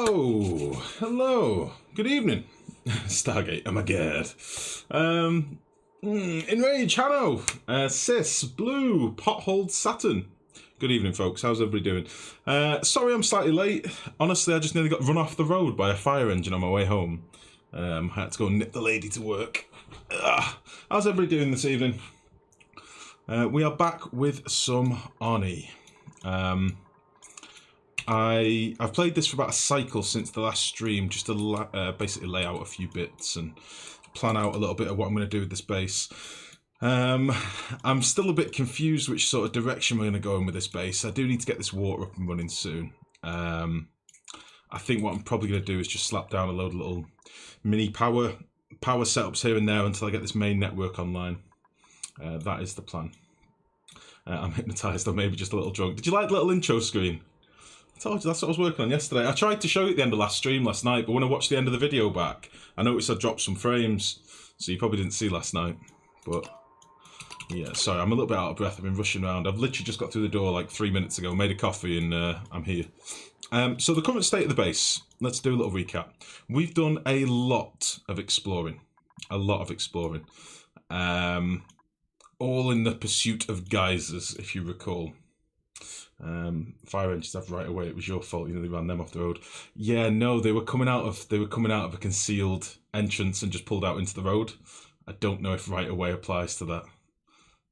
Oh, hello. Good evening. Stargate, oh my god. Enrage, Hanno, Sis, Blue, Potholed Saturn. Good evening, folks. How's everybody doing? Sorry I'm slightly late. Honestly, I just nearly got run off the road by a fire engine on my way home. I had to go and nip the lady to work. How's everybody doing this evening? We are back with some Oni. I've played this for about a cycle since the last stream, just to basically lay out a few bits and plan out a little bit of what I'm going to do with this base. I'm still a bit confused which sort of direction we're going to go in with this base. I do need to get this water up and running soon. I think what I'm probably going to do is just slap down a load of little mini power setups here and there until I get this main network online. That is the plan. I'm hypnotised or maybe just a little drunk. Did you like the little intro screen? I told you that's what I was working on yesterday. I tried to show you at the end of last stream last night, but when I watched the end of the video back, I noticed I dropped some frames, so you probably didn't see last night. But yeah, sorry, I'm a little bit out of breath. I've been rushing around. I've literally just got through the door like 3 minutes ago, made a coffee, and I'm here. So the current state of the base, let's do a little recap. We've done a lot of exploring. All in the pursuit of geysers, if you recall. Fire engines have right away. It was your fault. You know, they ran them off the road. Yeah, no, they were coming out of a concealed entrance and just pulled out into the road. I don't know if right away applies to that.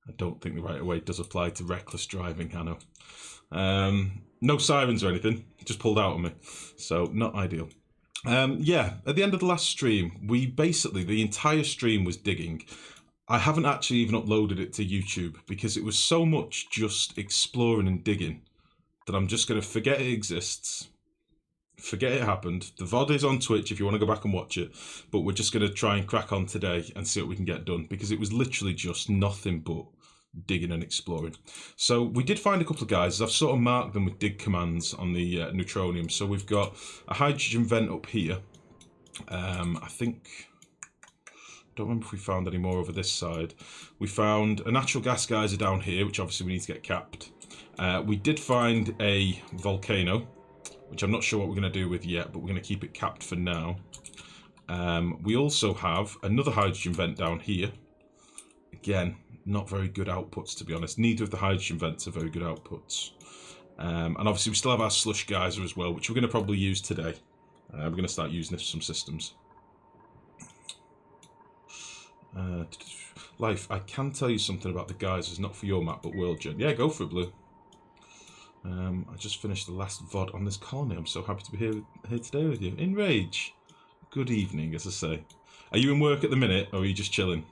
I don't think the right away does apply to reckless driving, Hanno. No sirens or anything. Just pulled out on me, so not ideal. Yeah, at the end of the last stream, the entire stream was digging. I haven't actually even uploaded it to YouTube because it was so much just exploring and digging that I'm just going to forget it exists, forget it happened. The VOD is on Twitch if you want to go back and watch it, but we're just going to try and crack on today and see what we can get done because it was literally just nothing but digging and exploring. So we did find a couple of guys. I've sort of marked them with dig commands on the neutronium. So we've got a hydrogen vent up here. I think... don't remember if we found any more over this side. We found a natural gas geyser down here, which obviously we need to get capped. We did find a volcano, which I'm not sure what we're going to do with yet, but we're going to keep it capped for now. We also have another hydrogen vent down here. Again, not very good outputs, to be honest. Neither of the hydrogen vents are very good outputs. And obviously we still have our slush geyser as well, which we're going to probably use today. We're going to start using this for some systems. Life, I can tell you something about the geysers, not for your map, but World Gen. Yeah, go for it, Blue. I just finished the last VOD on this colony. I'm so happy to be here today with you. Enrage. Good evening, as I say. Are you in work at the minute, or are you just chilling?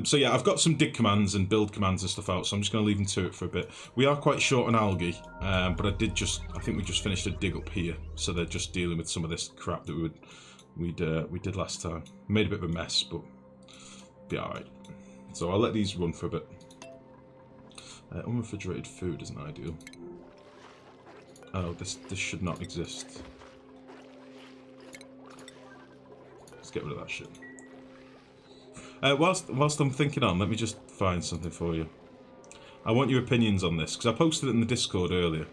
So yeah, I've got some dig commands and build commands and stuff out, so I'm just going to leave them to it for a bit. We are quite short on algae, but I think we just finished a dig up here, so they're just dealing with some of this crap that we did last time. Made a bit of a mess, but be alright. So I'll let these run for a bit. Unrefrigerated food isn't ideal. Oh, this should not exist. Let's get rid of that shit. Whilst I'm thinking on, let me just find something for you. I want your opinions on this, because I posted it in the Discord earlier.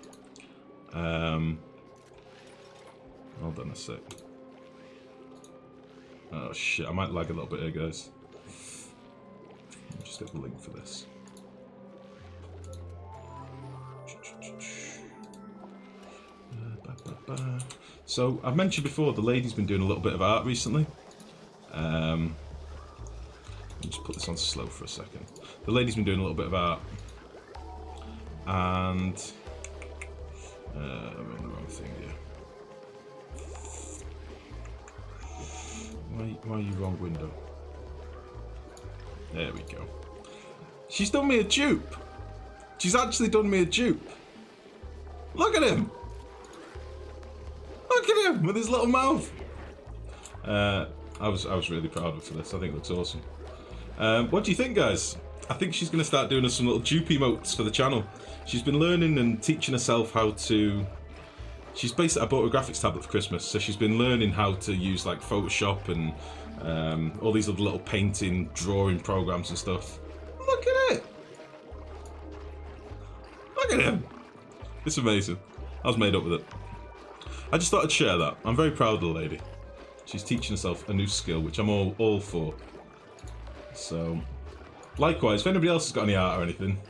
Hold on a sec. Oh shit, I might lag a little bit here, guys. Let me just get the link for this. So, I've mentioned before, the lady's been doing a little bit of art recently. Let me just put this on slow for a second. The lady's been doing a little bit of art. And... I'm on the wrong thing here. Why are you wrong window? There we go. She's done me a dupe. She's actually done me a dupe. Look at him. Look at him with his little mouth. I was really proud of her for this. I think it looks awesome. What do you think, guys? I think she's going to start doing us some little dupe emotes for the channel. She's been learning and teaching herself how to... She's basically... I bought her a graphics tablet for Christmas, so she's been learning how to use like Photoshop and all these other little painting, drawing programs and stuff. Look at it! Look at him! It's amazing. I was made up with it. I just thought I'd share that. I'm very proud of the lady. She's teaching herself a new skill, which I'm all for. So, likewise, if anybody else has got any art or anything,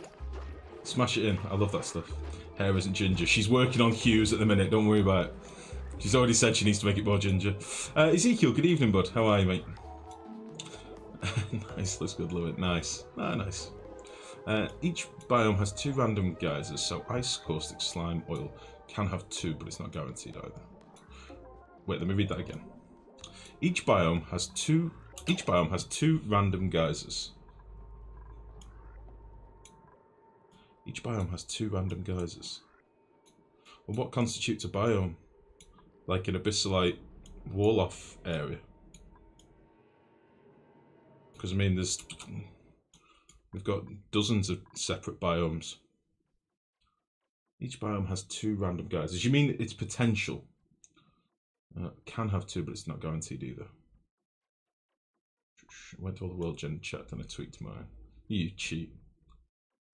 smash it in. I love that stuff. Hair isn't ginger. She's working on hues at the minute. Don't worry about it. She's already said she needs to make it more ginger. Ezekiel, good evening, bud. How are you, mate? Nice, looks good, love it. Nice. Ah, nice. Each biome has 2 random geysers, so ice, caustic, slime, oil can have 2, but it's not guaranteed either. Wait, let me read that again. Each biome has 2 random geysers. Each biome has 2 random geysers. Well, what constitutes a biome? Like an abyssalite wall-off area? Because I mean, we've got dozens of separate biomes. Each biome has 2 random geysers. You mean its potential? Can have 2, but it's not guaranteed either. I went to all the world gen chat and I tweaked mine. You cheat.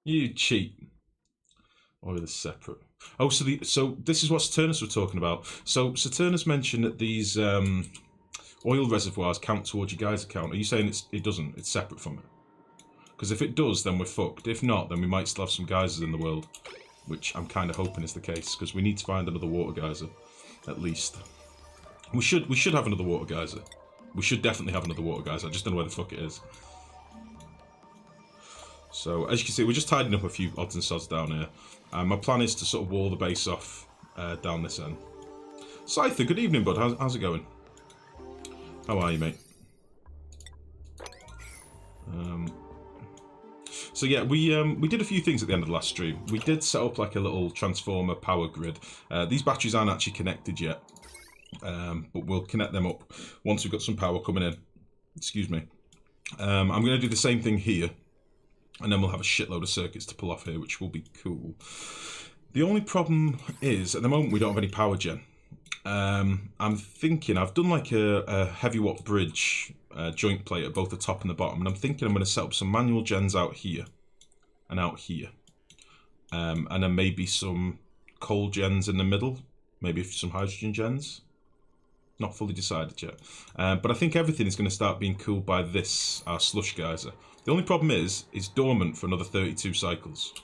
You cheat. Oil is separate. Oh, so this is what Saturnus were talking about. So Saturnus mentioned that these oil reservoirs count towards your geyser count. Are you saying it doesn't? It's separate from it? Because if it does, then we're fucked. If not, then we might still have some geysers in the world, which I'm kind of hoping is the case, because we need to find another water geyser, at least. We should have another water geyser. We should definitely have another water geyser. I just don't know where the fuck it is. So, as you can see, we're just tidying up a few odds and sods down here. My plan is to sort of wall the base off down this end. Scyther, good evening, bud. How's it going? How are you, mate? So yeah, we did a few things at the end of the last stream. We did set up like a little transformer power grid. These batteries aren't actually connected yet, but we'll connect them up once we've got some power coming in. Excuse me. I'm going to do the same thing here, and then we'll have a shitload of circuits to pull off here, which will be cool. The only problem is, at the moment, we don't have any power gen. I'm thinking, I've done like a heavy watt bridge joint plate at both the top and the bottom, and I'm thinking I'm going to set up some manual gens out here and out here, and then maybe some coal gens in the middle, maybe some hydrogen gens. Not fully decided yet, but I think everything is going to start being cooled by this, our slush geyser. The only problem is it's dormant for another 32 cycles.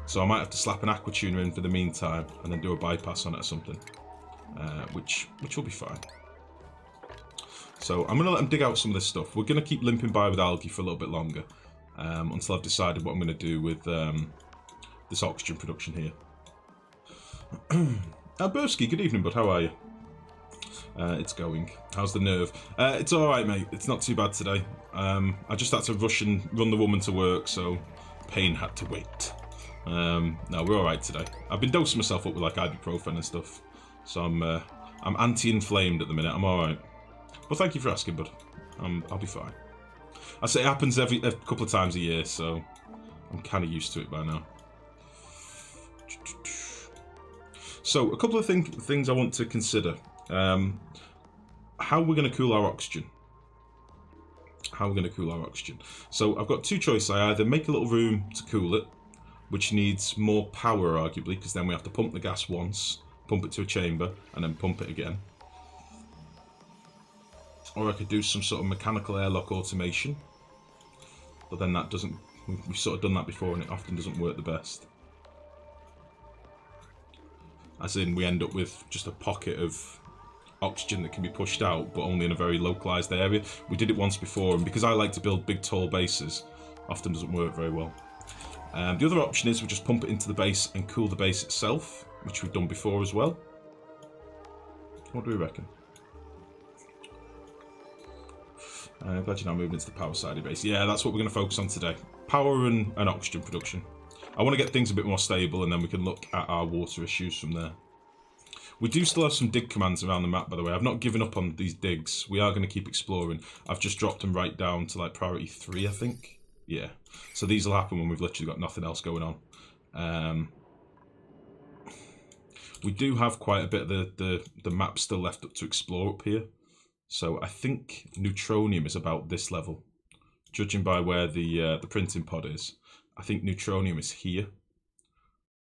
So I might have to slap an aqua tuner in for the meantime and then do a bypass on it or something, which will be fine. So I'm going to let them dig out some of this stuff. We're going to keep limping by with algae for a little bit longer until I've decided what I'm going to do with this oxygen production here. Bursky, good evening, bud. How are you? It's going. How's the nerve? It's alright, mate. It's not too bad today. I just had to rush and run the woman to work, so pain had to wait. No, we're alright today. I've been dosing myself up with like ibuprofen and stuff, so I'm anti-inflamed at the minute. I'm alright. Well, thank you for asking, bud. I'll be fine. I say it happens a couple of times a year, so I'm kind of used to it by now. So, a couple of things I want to consider. How we're going to cool our oxygen. So I've got 2 choices. I either make a little room to cool it, which needs more power arguably, because then we have to pump the gas once, pump it to a chamber, and then pump it again. Or I could do some sort of mechanical airlock automation, but then that doesn't, we've sort of done that before and it often doesn't work the best. As in, we end up with just a pocket of oxygen that can be pushed out, but only in a very localized area. We did it once before, and because I like to build big tall bases, often doesn't work very well. The other option is we just pump it into the base and cool the base itself, which we've done before as well. What do we reckon? I'm glad you're now moving into the power side of base. Yeah, that's what we're going to focus on today. Power and oxygen production. I want to get things a bit more stable, and then we can look at our water issues from there. We do still have some dig commands around the map, by the way. I've not given up on these digs. We are going to keep exploring. I've just dropped them right down to like priority 3, I think. Yeah. So these will happen when we've literally got nothing else going on. We do have quite a bit of the map still left up to explore up here. So I think Neutronium is about this level. Judging by where the printing pod is, I think Neutronium is here.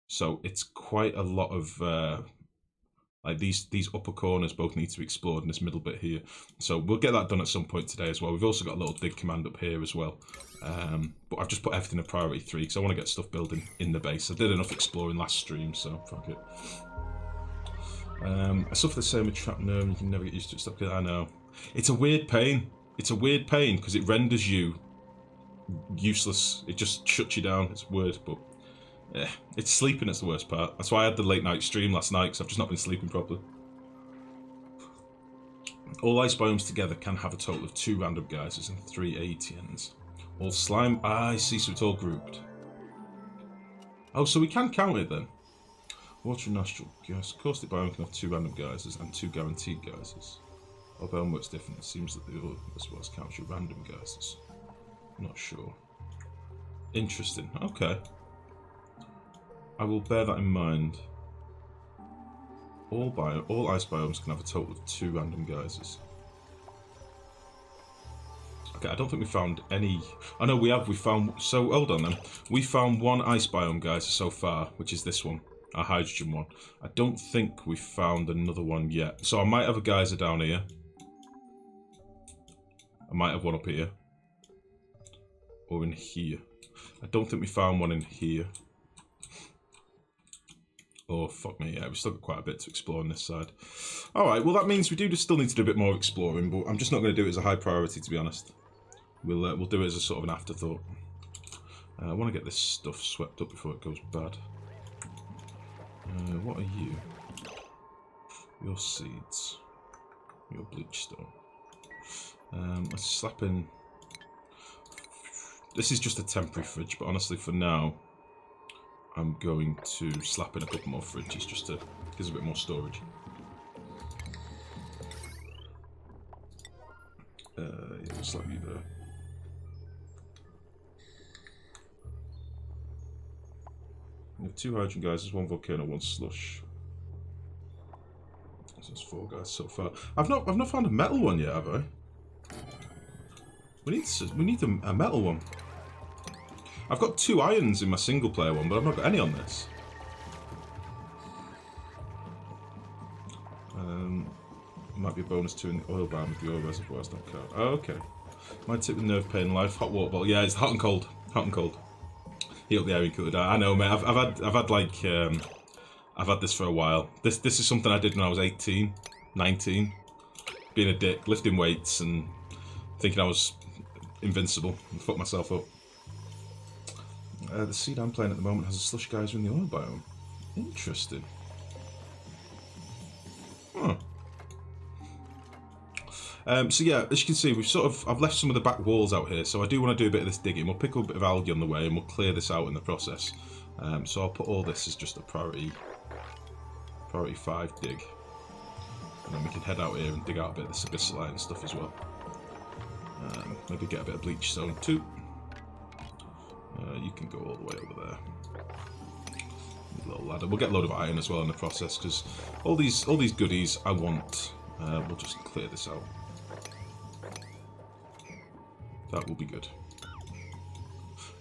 So it's quite a lot of Like these upper corners both need to be explored in this middle bit here. So we'll get that done at some point today as well. We've also got a little dig command up here as well. But I've just put everything in priority 3 because I want to get stuff building in the base. I did enough exploring last stream, so fuck it. I suffer the same with trapped nerve. You can never get used to it. Stop it. I know. It's a weird pain. It's a weird pain because it renders you useless. It just shuts you down. It's weird, but yeah, it's sleeping that's the worst part. That's why I had the late night stream last night because I've just not been sleeping properly. All ice biomes together can have a total of 2 random geysers and 3 ATNs. All slime. I see, so it's all grouped. Oh, so we can count it then. Water and nostril. Yes, caustic biome can have 2 random geysers and 2 guaranteed geysers. Our biome works different. It seems that the other as well as counts your random geysers. Not sure. Interesting. Okay. I will bear that in mind. All ice biomes can have a total of 2 random geysers. Okay, I don't think we found any. Oh no, we have. We found. So hold on then. We found 1 ice biome geyser so far, which is this one, our hydrogen one. I don't think we found another one yet. So I might have a geyser down here. I might have one up here. Or in here. I don't think we found one in here. Oh, fuck me, yeah, we've still got quite a bit to explore on this side. Alright, well that means we do still need to do a bit more exploring, but I'm just not going to do it as a high priority, to be honest. We'll do it as a sort of an afterthought. I want to get this stuff swept up before it goes bad. What are you? Your seeds. Your bleach stone. Let's slap in... This is just a temporary fridge, but honestly for now, I'm going to slap in a couple more fridges just to give us a bit more storage. Yeah, we'll slap you there. We have 2 hydrogen geysers, 1 volcano, 1 slush. So there's 4 guys so far. I've not found a metal one yet, have I? We need a metal one. I've got 2 irons in my single player one, but I've not got any on this. Might be a bonus 2 in the oil ban if the oil reservoirs don't count. Oh, okay. My tip with nerve pain life, hot water bottle. Yeah, it's hot and cold. Hot and cold. Heat up the area and cool it down. I know, mate. I've had this for a while. This is something I did when I was 18, 19. Being a dick, lifting weights and thinking I was invincible and fucked myself up. The seed I'm playing at the moment has a slush geyser in the oil biome. Interesting. Huh. So yeah, as you can see, I've left some of the back walls out here, so I do want to do a bit of this digging. We'll pick up a bit of algae on the way and we'll clear this out in the process. So I'll put all this as just a priority 5 dig. And then we can head out here and dig out a bit of this abyssalite and stuff as well. Maybe get a bit of bleach stone too. You can go all the way over there. Little ladder. We'll get a load of iron as well in the process because all these goodies I want. We'll just clear this out. That will be good.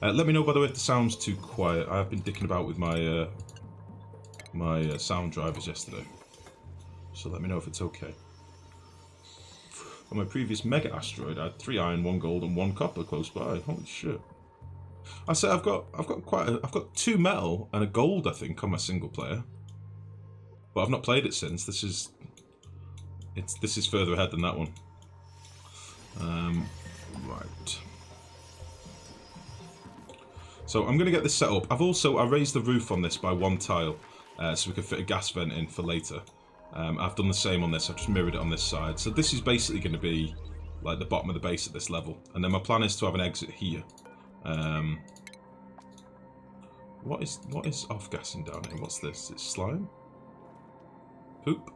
Let me know by the way if the sound's too quiet. I've been dicking about with my my sound drivers yesterday, so let me know if it's okay. On my previous mega asteroid, I had 3 iron, 1 gold, and 1 copper close by. Holy shit! I said I've got 2 metal and a gold, I think, on my single player, but I've not played it since. This is further ahead than that one. Right. So I'm going to get this set up. I raised the roof on this by 1 tile, so we can fit a gas vent in for later. I've done the same on this. I've just mirrored it on this side. So this is basically going to be like the bottom of the base at this level, and then my plan is to have an exit here. What is off gassing down here? What's this? It's slime? Poop?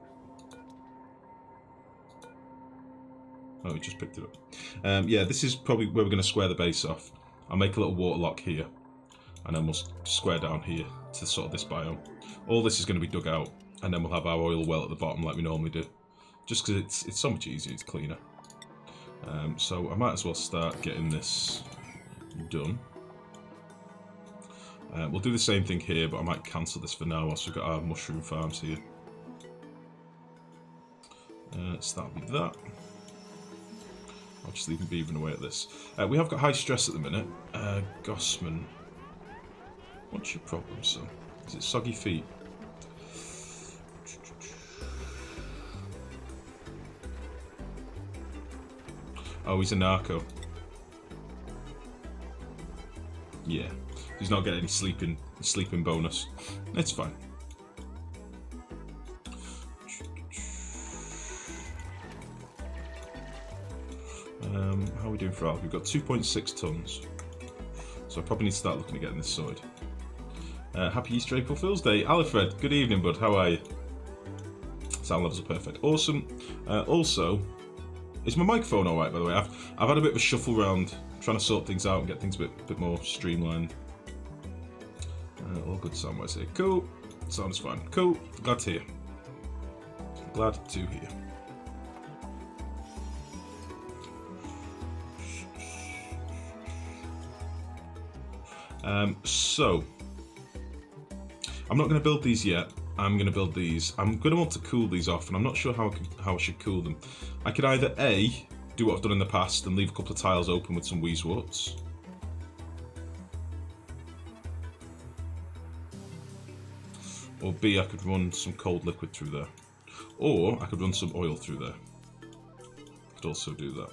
Oh, we just picked it up. Yeah, this is probably where we're going to square the base off. I'll make a little water lock here, and then we'll square down here to sort of this biome. All this is going to be dug out, and then we'll have our oil well at the bottom like we normally do. Just because it's so much easier, it's cleaner. So I might as well start getting this done. We'll do the same thing here, but I might cancel this for now whilst we've got our mushroom farms here. So that'll be that. I'll just leave him beavering away at this. We have got high stress at the minute. Gossman. What's your problem, son? Is it soggy feet? Oh, he's a narco. Yeah. He's not getting any sleeping bonus. It's fine. How are we doing for algae? We've got 2.6 tons. So I probably need to start looking at getting this sorted. Happy Easter April Fool's Day. Alfred, good evening, bud. How are you? Sound levels are perfect. Awesome. Also, is my microphone alright, by the way? I've had a bit of a shuffle around, trying to sort things out and get things a bit more streamlined. All good sound-wise here. Cool. Sounds fine. Cool. Glad to hear. Glad to hear. So, I'm not going to build these yet. I'm going to build these. I'm going to want to cool these off, and I'm not sure how I should cool them. I could either A, do what I've done in the past and leave a couple of tiles open with some Weezeworts. Or B, I could run some cold liquid through there. Or I could run some oil through there. Could also do that.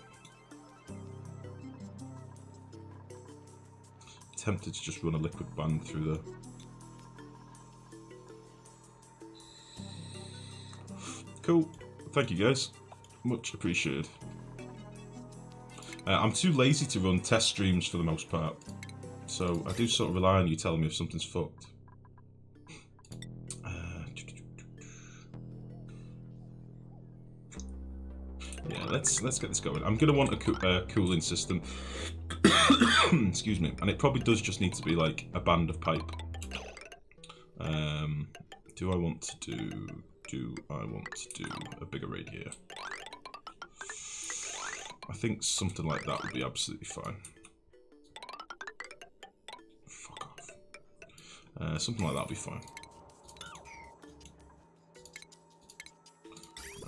Tempted to just run a liquid band through there. Cool. Thank you, guys. Much appreciated. I'm too lazy to run test streams for the most part. So I do sort of rely on you telling me if something's fucked. Yeah, let's get this going. I'm gonna want a cooling system. Excuse me, and it probably does just need to be like a band of pipe. Do I want to do a bigger radiator? I think something like that would be absolutely fine. Fuck off. Something like that would be fine.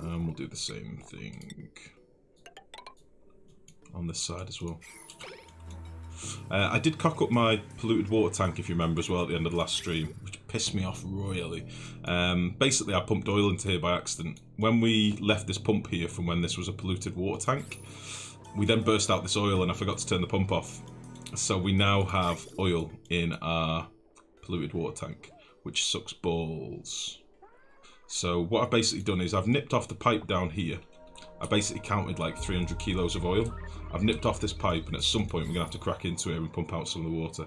We'll do the same thing on this side as well. I did cock up my polluted water tank, if you remember, as well at the end of the last stream, which pissed me off royally. Basically, I pumped oil into here by accident. When we left this pump here from when this was a polluted water tank, we then burst out this oil and I forgot to turn the pump off. So we now have oil in our polluted water tank, which sucks balls. So what I've basically done is I've nipped off the pipe down here. I basically counted like 300 kilos of oil. I've nipped off this pipe, and at some point we're going to have to crack into it and pump out some of the water.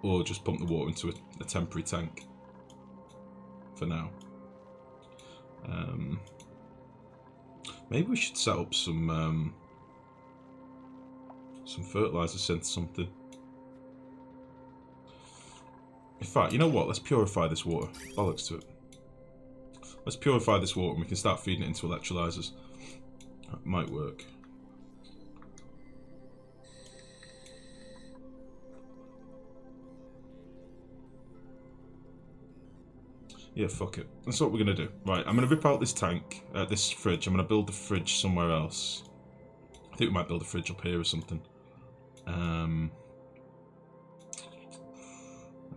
Or just pump the water into a temporary tank. For now. Maybe we should set up some fertilizer synth something. In fact, you know what? Let's purify this water. Bollocks to it. Let's purify this water and we can start feeding it into electrolyzers. That might work. Yeah, fuck it. That's what we're going to do. Right, I'm going to rip out this tank, this fridge. I'm going to build the fridge somewhere else. I think we might build a fridge up here or something. Let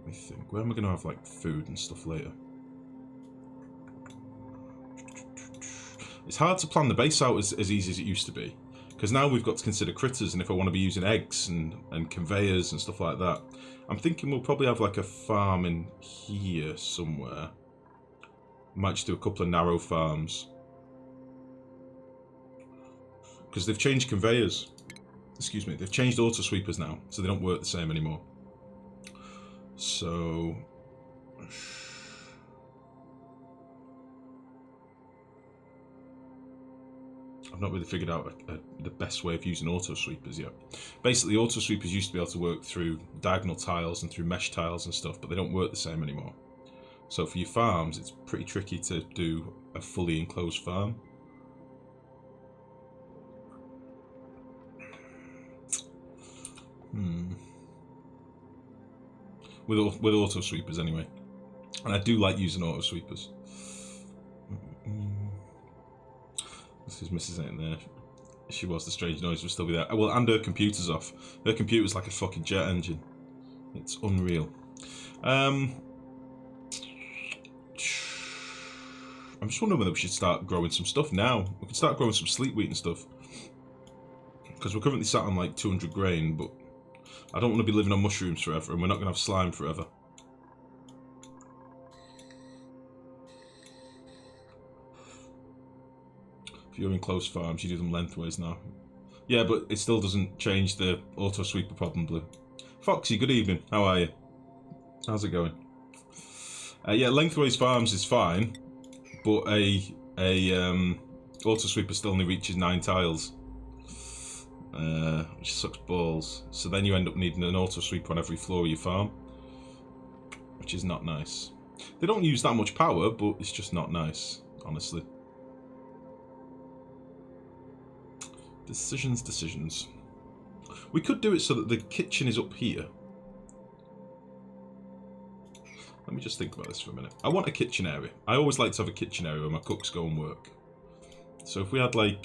me think. Where am I going to have, like, food and stuff later? It's hard to plan the base out as easy as it used to be. Because now we've got to consider critters, and if I want to be using eggs and conveyors and stuff like that. I'm thinking we'll probably have, like, a farm in here somewhere. Might just do a couple of narrow farms. Because they've changed conveyors. Excuse me, they've changed auto sweepers now, so they don't work the same anymore. So... I've not really figured out the best way of using auto sweepers yet. Basically, auto sweepers used to be able to work through diagonal tiles and through mesh tiles and stuff, but they don't work the same anymore. So for your farms, it's pretty tricky to do a fully enclosed farm. With auto sweepers anyway. And I do like using auto sweepers. His missus ain't there. She was, the strange noise would still be there. Well, and her computer's off. Her computer's like a fucking jet engine. It's unreal. I'm just wondering whether we should start growing some stuff now. We can start growing some sleep wheat and stuff. Because we're currently sat on like 200 grain, but I don't want to be living on mushrooms forever, and we're not going to have slime forever. If you're in close farms, you do them lengthways now. Yeah, but it still doesn't change the auto sweeper problem, Blue. Foxy, good evening. How are you? How's it going? Yeah, lengthways farms is fine, but a auto sweeper still only reaches 9 tiles, which sucks balls. So then you end up needing an auto sweeper on every floor of your farm, which is not nice. They don't use that much power, but it's just not nice, honestly. Decisions. We could do it so that the kitchen is up here. Let me just think about this for a minute. I want a kitchen area. I always like to have a kitchen area where my cooks go and work. So if we had like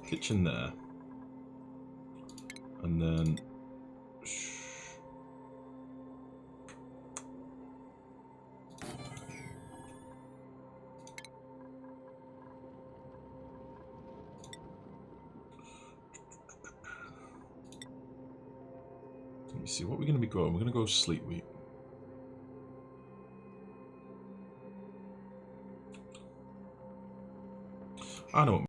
kitchen there, and then let me see what we're going to be growing. We're going to go sleep wheat. I know what